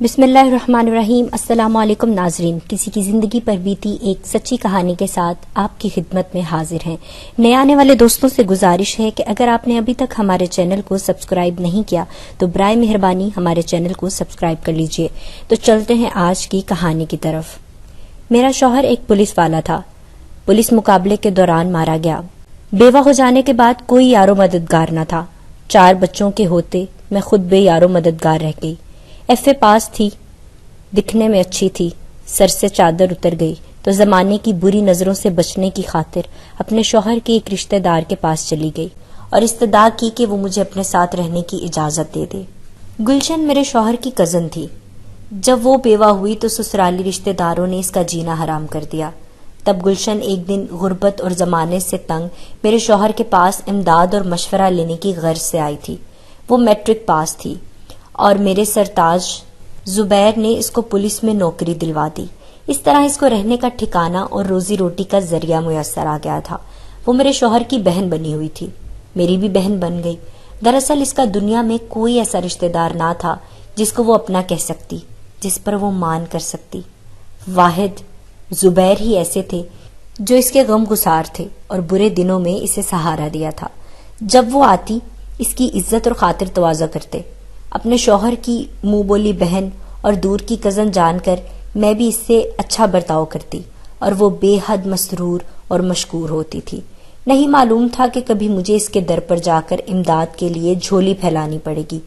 بسم اللہ الرحمن الرحیم۔ السلام علیکم ناظرین، کسی کی زندگی پر بیتی ایک سچی کہانی کے ساتھ آپ کی خدمت میں حاضر ہیں۔ نئے آنے والے دوستوں سے گزارش ہے کہ اگر آپ نے ابھی تک ہمارے چینل کو سبسکرائب نہیں کیا تو برائے مہربانی ہمارے چینل کو سبسکرائب کر لیجئے۔ تو چلتے ہیں آج کی کہانی کی طرف۔ میرا شوہر ایک پولیس والا تھا، پولیس مقابلے کے دوران مارا گیا۔ بیوہ ہو جانے کے بعد کوئی یارو مددگار نہ تھا۔ 4 بچوں کے ہوتے میں خود بے یارو مددگار رہ گئی۔ ایف اے پاس تھی، دکھنے میں اچھی تھی، سر سے چادر اتر گئی تو زمانے کی بری نظروں سے بچنے کی خاطر اپنے شوہر کے ایک رشتہ دار کے پاس چلی گئی اور استدعا کی کہ وہ مجھے اپنے ساتھ رہنے کی اجازت دے دے۔ گلشن میرے شوہر کی کزن تھی۔ جب وہ بیوہ ہوئی تو سسرالی رشتہ داروں نے اس کا جینا حرام کر دیا۔ تب گلشن ایک دن غربت اور زمانے سے تنگ میرے شوہر کے پاس امداد اور مشورہ لینے کی غرض سے آئی تھی۔ وہ میٹرک پاس تھی اور میرے سرتاج زبیر نے اس کو پولیس میں نوکری دلوا دی۔ اس طرح اس کو رہنے کا ٹھکانہ اور روزی روٹی کا ذریعہ میسر آ گیا تھا۔ وہ میرے شوہر کی بہن بنی ہوئی تھی، میری بھی بہن بن گئی۔ دراصل اس کا دنیا میں کوئی ایسا رشتہ دار نہ تھا جس کو وہ اپنا کہہ سکتی، جس پر وہ مان کر سکتی۔ واحد زبیر ہی ایسے تھے جو اس کے غم گسار تھے اور برے دنوں میں اسے سہارا دیا تھا۔ جب وہ آتی اس کی عزت اور خاطر تواضع کرتے۔ اپنے شوہر کی منہ بولی بہن اور دور کی کزن جان کر میں بھی اس سے اچھا برتاؤ کرتی اور وہ بے حد مسرور اور مشکور ہوتی تھی۔ نہیں معلوم تھا کہ کبھی مجھے اس کے در پر جا کر امداد کے لیے جھولی پھیلانی پڑے گی۔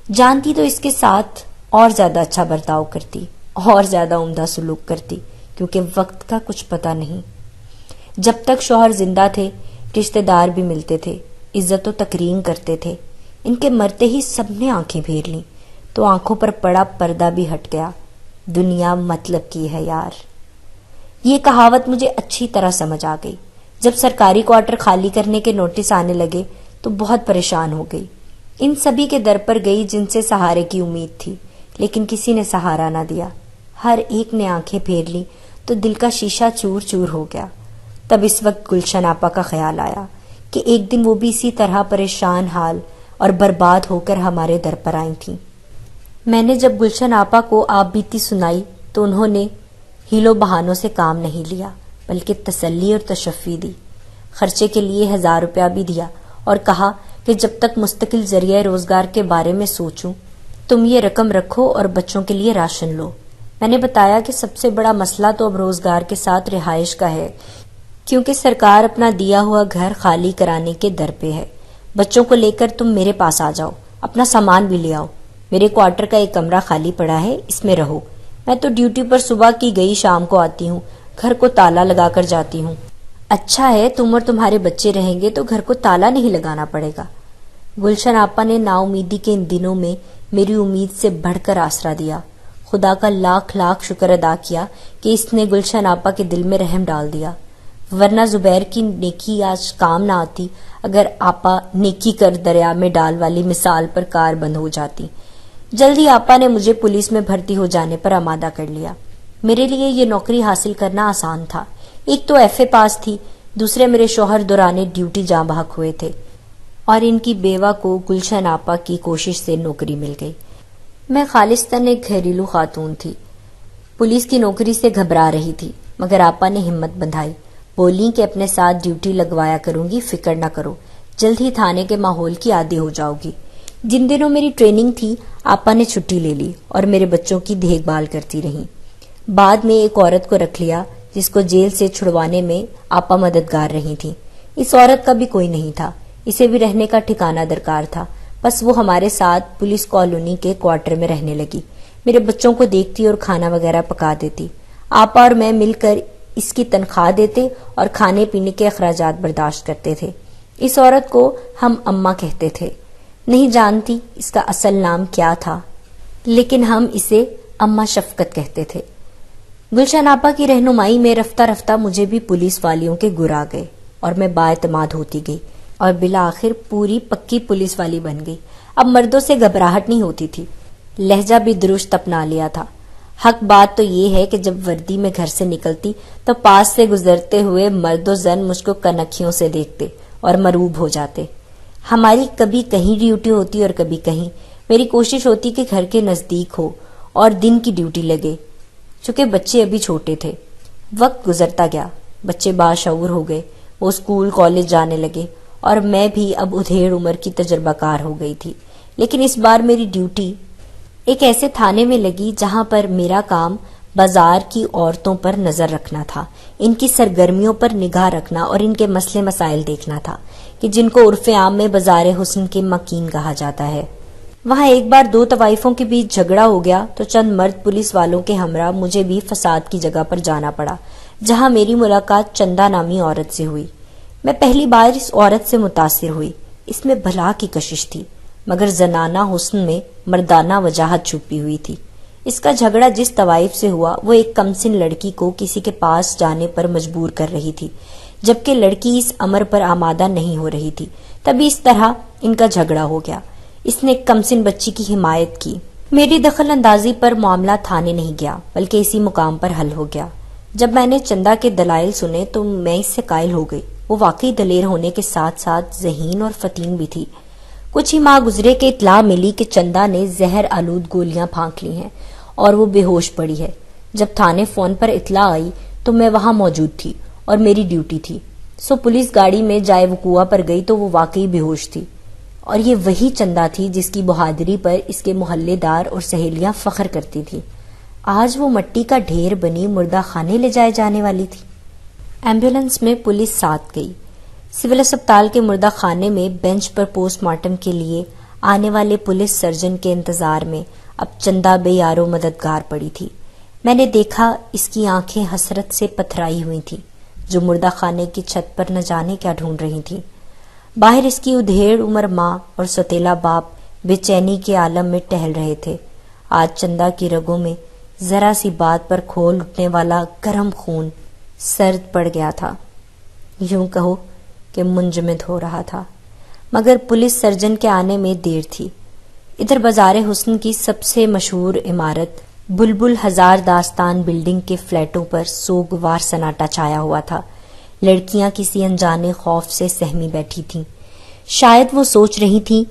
جانتی تو اس کے ساتھ اور زیادہ اچھا برتاؤ کرتی اور زیادہ عمدہ سلوک کرتی، کیونکہ وقت کا کچھ پتہ نہیں۔ جب تک شوہر زندہ تھے رشتہ دار بھی ملتے تھے، عزت و تکریم کرتے تھے۔ ان کے مرتے ہی سب نے آنکھیں پھیر لیں تو آنکھوں پر پڑا پردہ بھی ہٹ گیا۔ دنیا مطلب کی ہے یار۔ یہ کہاوت مجھے اچھی طرح سمجھ آ گئی۔ جب سرکاری کوارٹر خالی کرنے کے نوٹس آنے لگے تو بہت پریشان ہو گئی۔ ان سبھی کے در پر گئی جن سے سہارے کی امید تھی، لیکن کسی نے سہارا نہ دیا۔ ہر ایک نے آنکھیں پھیر لی تو دل کا شیشہ چور چور ہو گیا۔ تب اس وقت گلشن آپا کا خیال آیا کہ ایک دن وہ بھی اسی طرح پریشان حال اور برباد ہو کر ہمارے در پر آئی تھیں۔ میں نے جب گلشن آپا کو آپ بیتی سنائی تو انہوں نے ہیلو بہانوں سے کام نہیں لیا، بلکہ تسلی اور تشفی دی۔ خرچے کے لیے 1000 روپیہ بھی دیا اور کہا کہ جب تک مستقل ذریعہ روزگار کے بارے میں سوچوں تم یہ رقم رکھو اور بچوں کے لیے راشن لو۔ میں نے بتایا کہ سب سے بڑا مسئلہ تو اب روزگار کے ساتھ رہائش کا ہے، کیونکہ سرکار اپنا دیا ہوا گھر خالی کرانے کے در پہ ہے۔ بچوں کو لے کر تم میرے پاس آ جاؤ، اپنا سامان بھی لے آؤ۔ میرے کوارٹر کا ایک کمرہ خالی پڑا ہے، اس میں رہو۔ میں تو ڈیوٹی پر صبح کی گئی شام کو آتی ہوں، گھر کو تالا لگا کر جاتی ہوں۔ اچھا ہے تم اور تمہارے بچے رہیں گے تو گھر کو تالا نہیں لگانا پڑے گا۔ گلشن آپا نے نا امیدی کے ان دنوں میں میری امید سے بڑھ کر آسرا دیا۔ خدا کا لاکھ لاکھ شکر ادا کیا کہ اس نے گلشن آپا کے دل میں رحم ڈال دیا، ورنہ زبیر کی نیکی آج کام نہ آتی اگر آپا نیکی کر دریا میں ڈال والی مثال پر کار بند ہو جاتی۔ جلدی آپا نے مجھے پولیس میں بھرتی ہو جانے پر آمادہ کر لیا۔ میرے لیے یہ نوکری حاصل کرنا آسان تھا۔ ایک تو ایف اے پاس تھی، دوسرے میرے شوہر دوران ڈیوٹی جاں بحق ہوئے تھے اور ان کی بیوہ کو گلشن آپا کی کوشش سے نوکری مل گئی۔ میں خالصتاً ایک گھریلو خاتون تھی، پولیس کی نوکری سے گھبرا رہی تھی، مگر آپا نے ہمت بندھائی، بولی کہ اپنے ساتھ ڈیوٹی لگوایا کروں گی، فکر نہ کرو، جلد ہی تھانے کے ماحول کی عادی ہو جاؤ گی۔ جن دنوں میری ٹریننگ تھی آپا نے چھٹی لے لی اور میرے بچوں کی دیکھ بھال کرتی رہی۔ بعد میں ایک عورت کو رکھ لیا جس کو جیل سے چھڑوانے میں آپا مددگار رہی تھی۔ اس عورت کا بھی کوئی نہیں تھا، اسے بھی رہنے کا ٹھکانہ درکار تھا، بس وہ ہمارے ساتھ پولیس کالونی کے کوارٹر میں رہنے لگی، میرے بچوں کو دیکھتی اور کھانا وغیرہ پکا دیتی۔ آپا اور میں مل کر اس کی تنخواہ دیتے اور کھانے پینے کے اخراجات برداشت کرتے تھے۔ اس عورت کو ہم اماں کہتے تھے۔ نہیں جانتی اس کا اصل نام کیا تھا، لیکن ہم اسے اماں شفقت کہتے تھے۔ گلشن آپا کی رہنمائی میں رفتہ رفتہ مجھے بھی پولیس والیوں کے گر آ گئے اور میں بااعتماد ہوتی گئی اور بالآخر پوری پکی پولیس والی بن گئی۔ اب مردوں سے گھبراہٹ نہیں ہوتی تھی، لہجہ بھی درست اپنا لیا تھا۔ حق بات تو یہ ہے کہ جب وردی میں گھر سے نکلتی تو پاس سے گزرتے ہوئے مرد و زن مجھ کو کنکھیوں سے دیکھتے اور مروب ہو جاتے۔ ہماری کبھی کہیں ڈیوٹی ہوتی اور کبھی کہیں۔ میری کوشش ہوتی کہ گھر کے نزدیک ہو اور دن کی ڈیوٹی لگے، چونکہ بچے ابھی چھوٹے تھے۔ وقت گزرتا گیا، بچے باشعور ہو گئے، وہ اسکول کالج جانے لگے، اور میں بھی اب ادھیڑ عمر کی تجربہ کار ہو گئی تھی۔ لیکن اس بار میری ڈیوٹی ایک ایسے تھانے میں لگی جہاں پر میرا کام بازار کی عورتوں پر نظر رکھنا تھا، ان کی سرگرمیوں پر نگاہ رکھنا اور ان کے مسئلے مسائل دیکھنا تھا، کہ جن کو عرف عام میں بازار حسن کے مکین کہا جاتا ہے۔ وہاں ایک بار دو طوائفوں کے بیچ جھگڑا ہو گیا تو چند مرد پولیس والوں کے ہمراہ مجھے بھی فساد کی جگہ پر جانا پڑا، جہاں میری ملاقات چندہ نامی عورت سے ہوئی۔ میں پہلی بار اس عورت سے متاثر ہوئی۔ اس میں بھلا کی کشش تھی، مگر زنانہ حسن میں مردانہ وجاہت چھپی ہوئی تھی۔ اس کا جھگڑا جس طوائف سے ہوا وہ ایک کمسن لڑکی کو کسی کے پاس جانے پر مجبور کر رہی تھی، جبکہ لڑکی اس امر پر آمادہ نہیں ہو رہی تھی۔ تبھی اس طرح ان کا جھگڑا ہو گیا۔ اس نے ایک کمسن بچی کی حمایت کی۔ میری دخل اندازی پر معاملہ تھانے نہیں گیا، بلکہ اسی مقام پر حل ہو گیا۔ جب میں نے چندہ کے دلائل سنے تو میں اس سے قائل ہو گئی۔ وہ واقعی دلیر ہونے کے ساتھ ساتھ ذہین اور فتین بھی تھی۔ کچھ ہی ماہ گزرے کہ اطلاع ملی کہ چندہ نے زہر آلود گولیاں پھانک لی ہیں اور وہ بے ہوش پڑی ہے۔ جب تھانے فون پر اطلاع آئی تو میں وہاں موجود تھی اور میری ڈیوٹی تھی، سو پولیس گاڑی میں جائے وقوع پر گئی تو وہ واقعی بے ہوش تھی، اور یہ وہی چندہ تھی جس کی بہادری پر اس کے محلے دار اور سہیلیاں فخر کرتی تھی۔ آج وہ مٹی کا ڈھیر بنی مردہ خانے لے جائے جانے والی تھی۔ ایمبولینس میں پولیس ساتھ گئی۔ سول اسپتال کے مردہ خانے میں بینچ پر پوسٹ مارٹم کے لیے آنے والے پولیس سرجن کے انتظار میں اب چندہ بے یارو مددگار پڑی تھی۔ میں نے دیکھا اس کی آنکھیں حسرت سے پتھرائی ہوئی تھیں، جو مردہ خانے کی چھت پر نہ جانے کیا ڈھونڈ رہی تھیں۔ باہر اس کی ادھیڑ عمر ماں اور سوتیلا باپ بے چینی کے عالم میں ٹہل رہے تھے۔ آج چندہ کی رگوں میں ذرا سی بات پر کھول اٹھنے والا گرم خون سرد پڑ گیا تھا، یوں کہو کہ منجمد ہو رہا تھا۔ مگر پولیس سرجن کے آنے میں دیر تھی۔ ادھر بازار حسن کی سب سے مشہور عمارت بلبل ہزار داستان بلڈنگ کے فلیٹوں پر سوگوار سناٹا چھایا ہوا تھا۔ لڑکیاں کسی انجانے خوف سے سہمی بیٹھی تھیں۔ شاید وہ سوچ رہی تھیں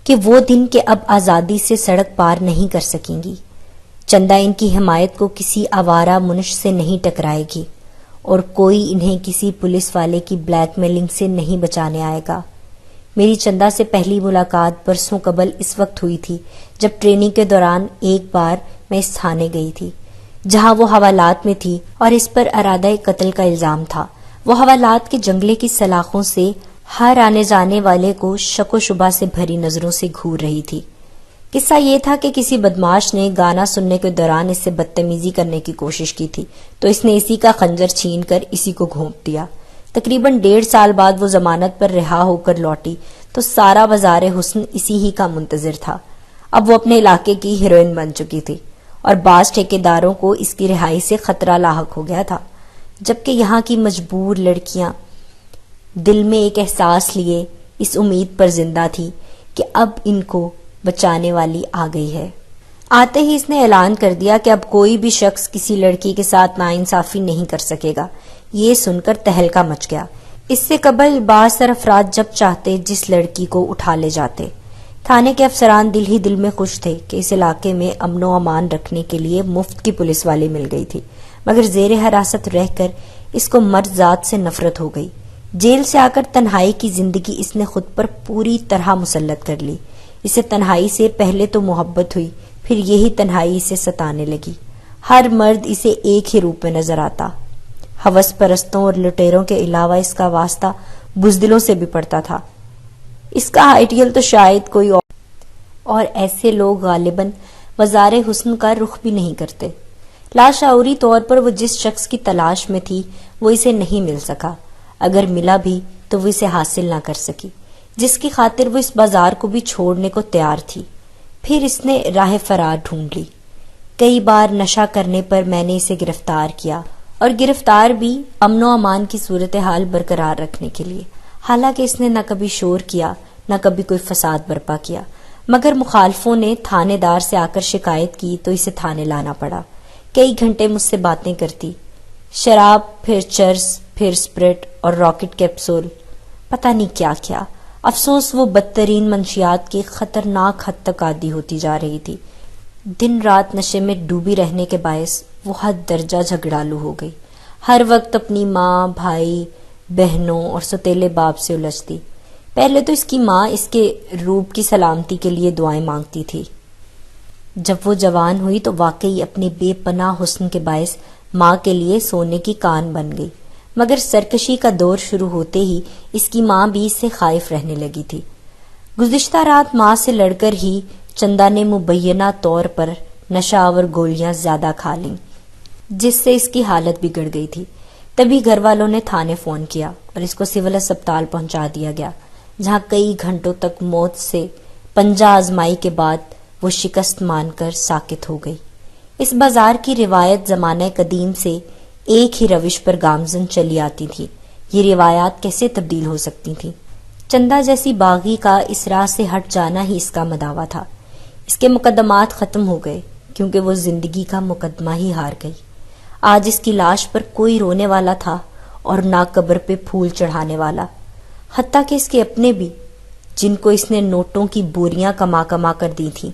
کہ وہ دن کہ اب آزادی سے سڑک پار نہیں کر سکیں گی۔ چندہ ان کی حمایت کو کسی آوارہ منش سے نہیں ٹکرائے گی، اور کوئی انہیں کسی پولیس والے کی بلیک میلنگ سے نہیں بچانے آئے گا۔ میری چندہ سے پہلی ملاقات برسوں قبل اس وقت ہوئی تھی جب ٹریننگ کے دوران ایک بار میں اس تھانے گئی تھی جہاں وہ حوالات میں تھی اور اس پر ارادہ قتل کا الزام تھا۔ وہ حوالات کے جنگلے کی سلاخوں سے ہر آنے جانے والے کو شک و شبہ سے بھری نظروں سے گھور رہی تھی۔ قصہ یہ تھا کہ کسی بدماش نے گانا سننے کے دوران اس سے بدتمیزی کرنے کی کوشش کی تھی، تو اس نے اسی کا خنجر چھین کر اسی کو گھونپ دیا۔ تقریباً 1.5 سال بعد وہ ضمانت پر رہا ہو کر لوٹی تو سارا بازار حسن اسی ہی کا منتظر تھا۔ اب وہ اپنے علاقے کی ہیروئن بن چکی تھی اور بعض ٹھیکیداروں کو اس کی رہائی سے خطرہ لاحق ہو گیا تھا، جبکہ یہاں کی مجبور لڑکیاں دل میں ایک احساس لیے اس امید پر زندہ تھی کہ اب ان کو بچانے والی آ گئی ہے۔ آتے ہی اس نے اعلان کر دیا کہ اب کوئی بھی شخص کسی لڑکی کے ساتھ ناانصافی نہیں کر سکے گا۔ یہ سن کر تہلکہ مچ گیا۔ اس سے قبل بااثر افراد جب چاہتے جس لڑکی کو اٹھا لے جاتے۔ تھانے کے افسران دل ہی دل میں خوش تھے کہ اس علاقے میں امن و امان رکھنے کے لیے مفت کی پولیس والی مل گئی تھی، مگر زیر حراست رہ کر اس کو مرد ذات سے نفرت ہو گئی۔ جیل سے آ کر تنہائی کی زندگی اس نے خود پر پوری طرح مسلط کر لی۔ اسے تنہائی سے پہلے تو محبت ہوئی، پھر یہی تنہائی اسے ستانے لگی۔ ہر مرد اسے ایک ہی روپ میں نظر آتا۔ ہوس پرستوں اور لٹیروں کے علاوہ اس کا واسطہ بزدلوں سے بھی پڑتا تھا۔ اس کا آئیڈیل تو شاید کوئی اور ایسے لوگ غالباً بازار حسن کا رخ بھی نہیں کرتے۔ لاشعوری طور پر وہ جس شخص کی تلاش میں تھی وہ اسے نہیں مل سکا، اگر ملا بھی تو وہ اسے حاصل نہ کر سکی، جس کی خاطر وہ اس بازار کو بھی چھوڑنے کو تیار تھی۔ پھر اس نے راہ فرار ڈھونڈ لی۔ کئی بار نشہ کرنے پر میں نے اسے گرفتار کیا، اور گرفتار بھی امن و امان کی صورتحال برقرار رکھنے کے لیے، حالانکہ اس نے نہ کبھی شور کیا نہ کبھی کوئی فساد برپا کیا، مگر مخالفوں نے تھانے دار سے آ کر شکایت کی تو اسے تھانے لانا پڑا۔ کئی گھنٹے مجھ سے باتیں کرتی، شراب، پھر چرس، پھر اسپرٹ اور راکٹ کیپسول، پتہ نہیں کیا کیا۔ افسوس وہ بدترین منشیات کی خطرناک حد تک عادی ہوتی جا رہی تھی۔ دن رات نشے میں ڈوبی رہنے کے باعث وہ حد درجہ جھگڑالو ہو گئی. ہر وقت اپنی ماں، بھائی، بہنوں اور سوتیلے باپ سے الجھتی. پہلے تو اس کی ماں اس کے روپ کی سلامتی کے لیے دعائیں مانگتی تھی. جب وہ جوان ہوئی تو واقعی اپنے بے پناہ حسن کے باعث ماں کے لیے سونے کی کان بن گئی. مگر سرکشی کا دور شروع ہوتے ہی اس کی ماں بھی اس سے خائف رہنے لگی تھی. گزشتہ رات ماں سے لڑ کر ہی چندا نے مبینہ طور پر نشہ آور گولیاں زیادہ کھا لیں، جس سے اس کی حالت بگڑ گئی تھی. تبھی گھر والوں نے تھانے فون کیا اور اس کو سول اسپتال پہنچا دیا گیا، جہاں کئی گھنٹوں تک موت سے پنجہ آزمائی کے بعد وہ شکست مان کر ساکت ہو گئی. اس بازار کی روایت زمانہ قدیم سے ایک ہی روش پر گامزن چلی آتی تھی. یہ روایات کیسے تبدیل ہو سکتی تھیں؟ چندا جیسی باغی کا اس راہ سے ہٹ جانا ہی اس کا مداوا تھا. اس کے مقدمات ختم ہو گئے کیونکہ وہ زندگی کا مقدمہ ہی ہار گئی. آج اس کی لاش پر کوئی رونے والا تھا اور نہ قبر پہ پھول چڑھانے والا. حتیٰ کہ اس کے اپنے بھی، جن کو اس نے نوٹوں کی بوریاں کما کما کر دی تھیں،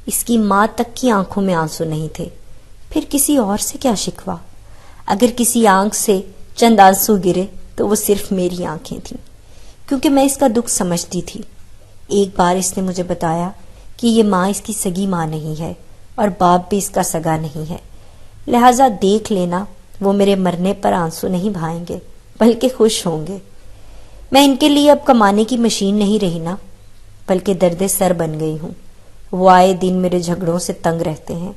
اس کی ماں تک کی آنکھوں میں آنسو نہیں تھے. پھر کسی اور سے کیا شکوہ؟ اگر کسی آنکھ سے چند آنسو گرے تو وہ صرف میری آنکھیں تھیں، کیونکہ میں اس کا دکھ سمجھتی تھی. ایک بار اس نے مجھے بتایا کہ یہ ماں اس کی سگی ماں نہیں ہے اور باپ بھی اس کا سگا نہیں ہے، لہٰذا دیکھ لینا وہ میرے مرنے پر آنسو نہیں بہائیں گے بلکہ خوش ہوں گے. میں ان کے لیے اب کمانے کی مشین نہیں رہی نا، بلکہ درد سر بن گئی ہوں. وہ آئے دن میرے جھگڑوں سے تنگ رہتے ہیں،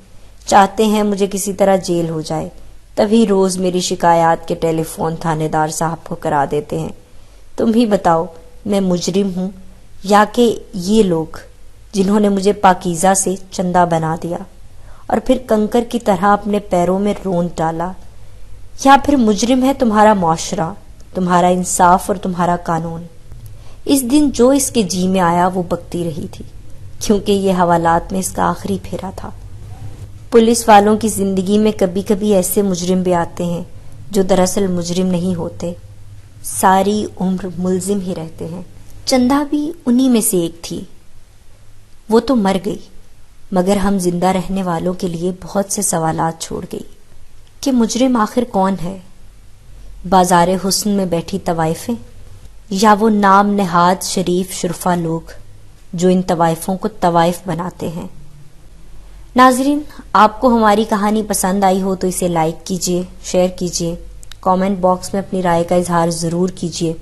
چاہتے ہیں مجھے کسی طرح جیل ہو جائے، تبھی روز میری شکایات کے ٹیلی فون تھانے دار صاحب کو کرا دیتے ہیں. تم ہی بتاؤ، میں مجرم ہوں یا کہ یہ لوگ جنہوں نے مجھے پاکیزہ سے چندہ بنا دیا اور پھر کنکر کی طرح اپنے پیروں میں رونت ڈالا؟ یا پھر مجرم ہے تمہارا معاشرہ، تمہارا انصاف اور تمہارا قانون؟ اس دن جو اس کے جی میں آیا وہ بکتی رہی تھی، کیونکہ یہ حوالات میں اس کا آخری پھیرا تھا. پولیس والوں کی زندگی میں کبھی کبھی ایسے مجرم بھی آتے ہیں جو دراصل مجرم نہیں ہوتے، ساری عمر ملزم ہی رہتے ہیں. چندا بھی انہی میں سے ایک تھی. وہ تو مر گئی، مگر ہم زندہ رہنے والوں کے لیے بہت سے سوالات چھوڑ گئی کہ مجرم آخر کون ہے؟ بازار حسن میں بیٹھی طوائفیں یا وہ نام نہاد شریف شرفا لوگ جو ان طوائفوں کو طوائف بناتے ہیں؟ ناظرین، آپ کو ہماری کہانی پسند آئی ہو تو اسے لائک کیجیے، شیئر کیجیے، کامنٹ باکس میں اپنی رائے کا اظہار ضرور کیجیے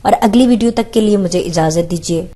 اور اگلی ویڈیو تک کے لیے مجھے اجازت دیجیے.